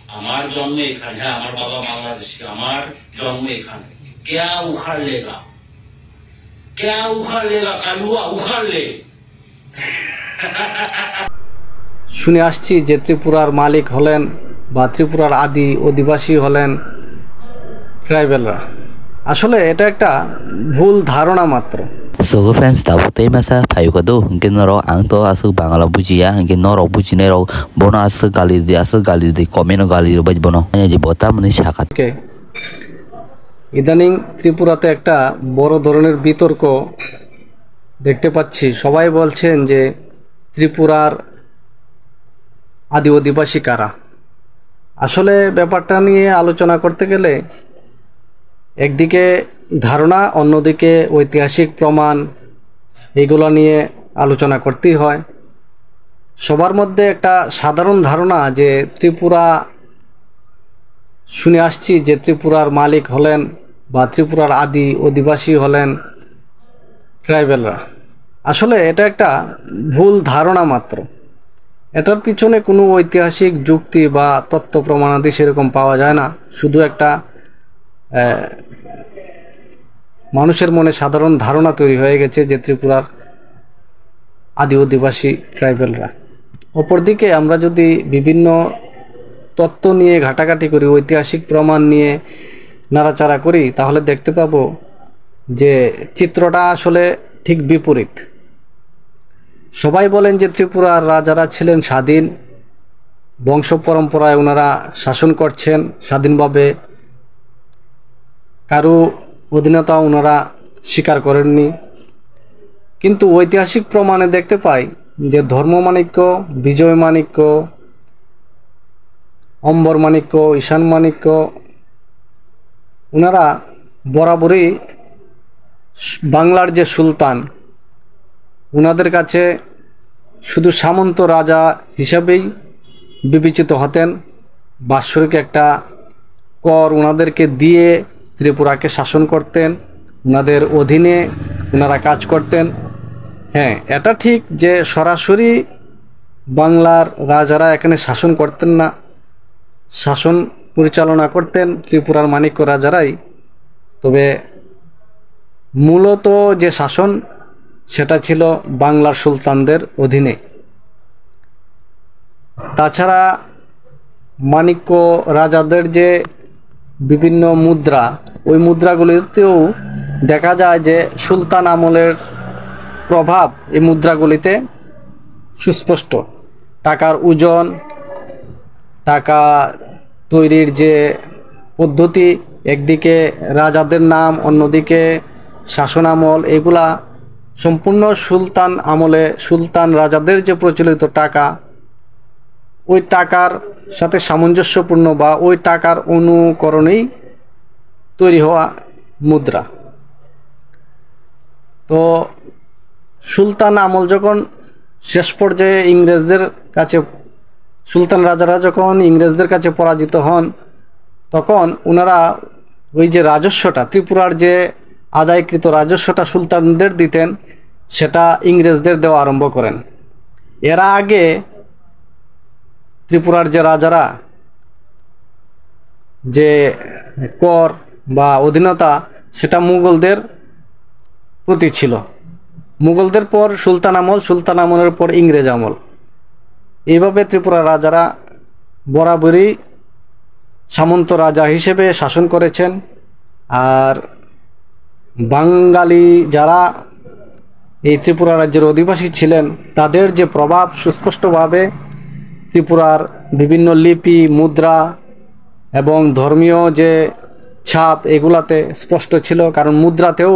আমার জন্ম এখানে, হ্যাঁ আমার বাবা বাংলাদেশি, আমার জন্ম এখানে। क्या उखाड़ लेगा, क्या उखाड़ लेगा, कालुआ उखाड़ ले। শুনে আসছি যে ত্রিপুরার মালিক হলেন বা ত্রিপুরার আদি অধিবাসী হলেন ট্রাইবেলরা। আসলে এটা একটা ভুল ধারণা মাত্র। So fans tahu teh masa payu kado mungkin noro ang to asal Bangla buji ya mungkin noro buji nero bono asal gali di komen gali baj bono jadi bota meni syakat. ইদানিং ত্রিপুরাতে একটা বড় ধরনের বিতর্ক দেখতে পাচ্ছি। সবাই বলছেন যে ত্রিপুরার আদি অধিবাসী কারা। আসলে ব্যাপারটা নিয়ে আলোচনা করতে গেলে একদিকে ধারণা, অন্যদিকে ঐতিহাসিক প্রমাণ, এগুলো নিয়ে আলোচনা করতেই হয়। সবার মধ্যে একটা সাধারণ ধারণা যে ত্রিপুরা, শুনে আসছি যে ত্রিপুরার মালিক হলেন বা ত্রিপুরার আদি অধিবাসী হলেন ট্রাইবেলরা। আসলে এটা একটা ভুল ধারণা মাত্র। এটার পিছনে কোনো ঐতিহাসিক যুক্তি বা তথ্য প্রমাণাদি সেরকম পাওয়া যায় না। শুধু একটা মানুষের মনে সাধারণ ধারণা তৈরি হয়ে গেছে যে ত্রিপুরার আদি অধিবাসী ট্রাইবেলরা। অপরদিকে আমরা যদি বিভিন্ন তত্ত্ব নিয়ে ঘাটাঘাটি করি, ঐতিহাসিক প্রমাণ নিয়ে নাড়াচাড়া করি, তাহলে দেখতে পাবো যে চিত্রটা আসলে ঠিক বিপরীত। সবাই বলেন যে ত্রিপুরার রাজারা ছিলেন স্বাধীন, বংশ পরম্পরায় ওনারা শাসন করছেন স্বাধীনভাবে, কারো অধীনতা ওনারা স্বীকার করেননি। কিন্তু ঐতিহাসিক প্রমাণে দেখতে পাই যে ধর্মমাণিক্য, বিজয় মাণিক্য, অম্বর মাণিক্য, ঈশান মাণিক্য ওনারা বরাবরই বাংলার যে সুলতান, ওনাদের কাছে শুধু সামন্ত রাজা হিসাবেই বিবেচিত হতেন। বাৎসরিক একটা কর ওনাদেরকে দিয়ে ত্রিপুরাকে শাসন করতেন, ওনাদের অধীনে ওনারা কাজ করতেন। হ্যাঁ, এটা ঠিক যে সরাসরি বাংলার রাজারা এখানে শাসন করতেন না, শাসন পরিচালনা করতেন ত্রিপুরার মাণিক্য রাজারাই। তবে মূলত যে শাসন সেটা ছিল বাংলার সুলতানদের অধীনে। তাছাড়া মাণিক্য রাজাদের যে বিভিন্ন মুদ্রা, ওই মুদ্রাগুলিতেও দেখা যায় যে সুলতান আমলের প্রভাব এই মুদ্রাগুলিতে সুস্পষ্ট। টাকার ওজন, টাকা তৈরির যে পদ্ধতি, একদিকে রাজাদের নাম, অন্যদিকে শাসন আমল, এগুলা সম্পূর্ণ সুলতান আমলে সুলতান রাজাদের যে প্রচলিত টাকা, ওই টাকার সাথে সামঞ্জস্যপূর্ণ বা ওই টাকার অনুকরণেই তৈরি হওয়া মুদ্রা। তো সুলতান আমল যখন শেষ পর্যায়ে ইংরেজদের কাছে, সুলতান রাজারা যখন ইংরেজদের কাছে পরাজিত হন, তখন ওনারা ওই যে রাজস্বটা, ত্রিপুরার যে আদায়কৃত রাজস্বটা সুলতানদের দিতেন, সেটা ইংরেজদের দেওয়া আরম্ভ করেন। এরা আগে ত্রিপুরার যে রাজারা যে কর বা অধীনতা, সেটা মুঘলদের প্রতি ছিল। মুঘলদের পর সুলতান আমল, সুলতান আমলের পর ইংরেজ আমল। এইভাবে ত্রিপুরার রাজারা বরাবরই সামন্ত রাজা হিসেবে শাসন করেছেন। আর বাঙালি যারা এই ত্রিপুরা রাজ্যের অধিবাসী ছিলেন, তাদের যে প্রভাব সুস্পষ্টভাবে ত্রিপুরার বিভিন্ন লিপি, মুদ্রা এবং ধর্মীয় যে ছাপ, এগুলাতে স্পষ্ট ছিল। কারণ মুদ্রাতেও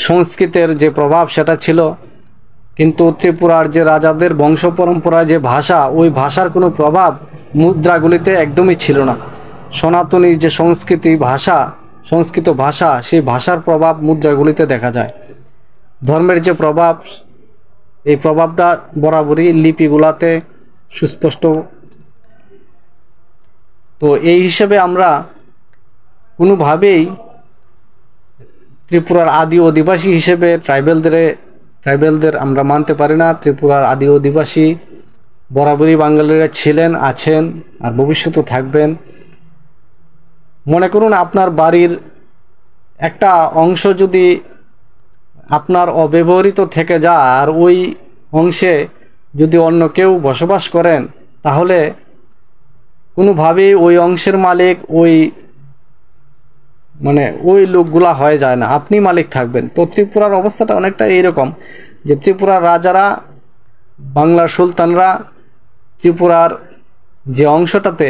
সংস্কৃতের যে প্রভাব সেটা ছিল। কিন্তু ত্রিপুরার যে রাজাদের বংশ পরম্পরায় যে ভাষা, ওই ভাষার কোনো প্রভাব মুদ্রাগুলিতে একদমই ছিল না। সনাতনী যে সংস্কৃত ভাষা, সেই ভাষার প্রভাব মুদ্রাগুলিতে দেখা যায়। ধর্মের যে প্রভাব, এই প্রভাবটা বরাবরই লিপিগুলাতে সুস্পষ্ট। তো এই হিসেবে আমরা কোনোভাবেই ত্রিপুরার আদি অধিবাসী হিসেবে ট্রাইবেলদের আমরা মানতে পারি না। ত্রিপুরার আদি অধিবাসী বরাবরই বাঙালিরা ছিলেন, আছেন আর ভবিষ্যতেও থাকবেন। মনে করুন আপনার বাড়ির একটা অংশ যদি আপনার অব্যবহৃত থেকে যায় আর ওই অংশে যদি অন্য কেউ বসবাস করেন, তাহলে কোনোভাবেই ওই অংশের মালিক ওই লোকগুলা হয়ে যায় না, আপনি মালিক থাকবেন। তো ত্রিপুরার অবস্থাটা অনেকটা এইরকম যে ত্রিপুরার রাজারা, বাংলার সুলতানরা ত্রিপুরার যে অংশটাতে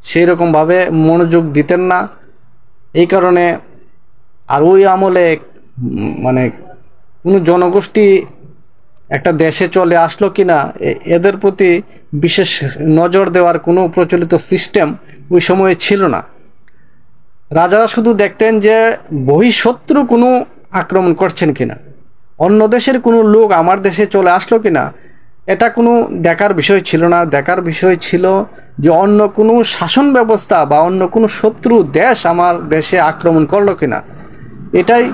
সেই রকমভাবে মনোযোগ দিতেন না। এই কারণে আর ওই আমলে কোনো জনগোষ্ঠী একটা দেশে চলে আসলো কিনা এদের প্রতি বিশেষ নজর দেওয়ার কোনো প্রচলিত সিস্টেম ওই সময়ে ছিল না। রাজারা শুধু দেখতেন যে বহিঃশত্রু কোনো আক্রমণ করছেন কিনা, অন্য দেশের কোনো লোক আমার দেশে চলে আসলো কিনা, এটা কোনো দেখার বিষয় ছিল না। দেখার বিষয় ছিল যে অন্য কোনো শাসন ব্যবস্থা বা অন্য কোনো শত্রু দেশ আমার দেশে আক্রমণ করলো কিনা, এটাই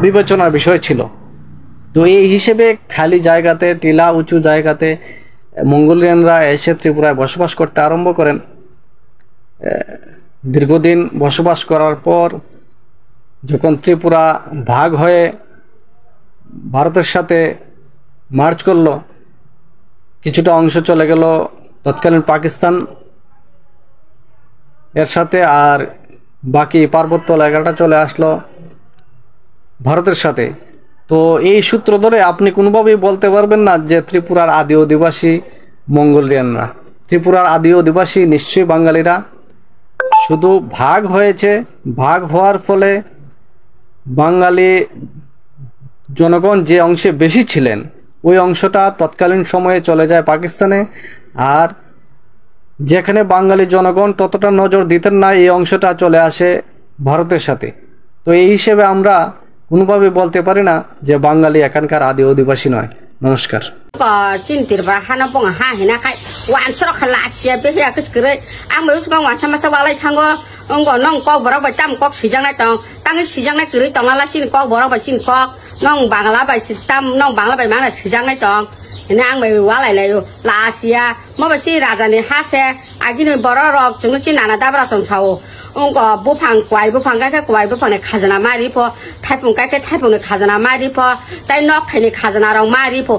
বিবেচনার বিষয় ছিল। তো এই হিসেবে খালি জায়গাতে, টিলা উঁচু জায়গাতে মঙ্গোলিয়ানরা এসে ত্রিপুরায় বসবাস করতে আরম্ভ করেন। দীর্ঘদিন বসবাস করার পর যখন ত্রিপুরা ভাগ হয়ে ভারতের সাথে মার্চ করলো, কিছুটা অংশ চলে গেল তৎকালীন পাকিস্তান এর সাথে, আর বাকি পার্বত্য এলাকাটা চলে আসলো ভারতের সাথে। তো এই সূত্র ধরে আপনি কোনোভাবেই বলতে পারবেন না যে ত্রিপুরার আদি অধিবাসী মঙ্গোলিয়ানরা। ত্রিপুরার আদি অধিবাসী নিশ্চয়ই বাঙালিরা, শুধু ভাগ হয়েছে। ভাগ হওয়ার ফলে বাঙালি জনগণ যে অংশে বেশি ছিলেন ওই অংশটা তৎকালীন সময়ে চলে যায় পাকিস্তানে, আর যেখানে বাঙালি জনগণ ততটা নজর দিতেন না এই অংশটা চলে আসে ভারতের সাথে। তো এই হিসেবে আমরা কোনোভাবে বলতে পারি না যে বাঙালি এখানকার আদি অধিবাসী নয়। নমস্কার। buphang quay buphang cái quay buphang này khazana mari po taipung cái taipung này khazana mari po tai nok cái này khazana rong mari po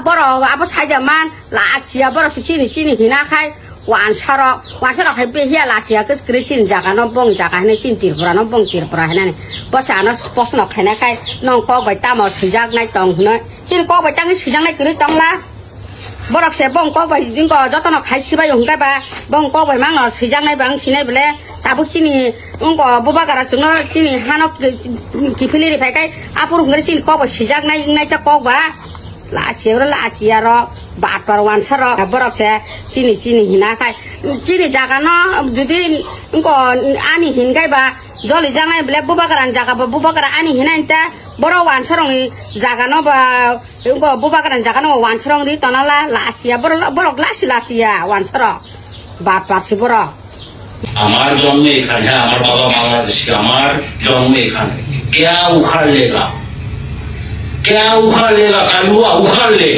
boro abo sai da man la asia boro sini hina khai wan saro hai be hia la asia ke skrichin jaga no bong jaga ne sin tirpura no bong tirpura ne bo sa no spos no khai na khai nong ko bai ta mo sijak nai tong no sin ko bai tang sijak nai kri tong la borok se bong ko bai jing ko jotono khai sibai hong ka ba bong ko bai mang no sijak nai bang sinai bele tabu sini ungko buba gara sungno sini hanok kifili ri phai kai apur ngri sin ko ba sijak nai ta ko ba la chia ro bat par wan saro borok se sini hina kai sini jaga no judi ungko ani hin kai ba joli jangai bele buba gara jaga ba buba gara ani hina ta boro wan sarong jaga no ba ungko buba gara jaga no wan sarong ri tonala la chia borok la sia wan saro bat par si borok আমার জন্ম এখানে, আমার বাবা বাংলাদেশি, আমার জন্ম এখানে। क्या उखाड़ लेगा कालुआ उखाड़ ले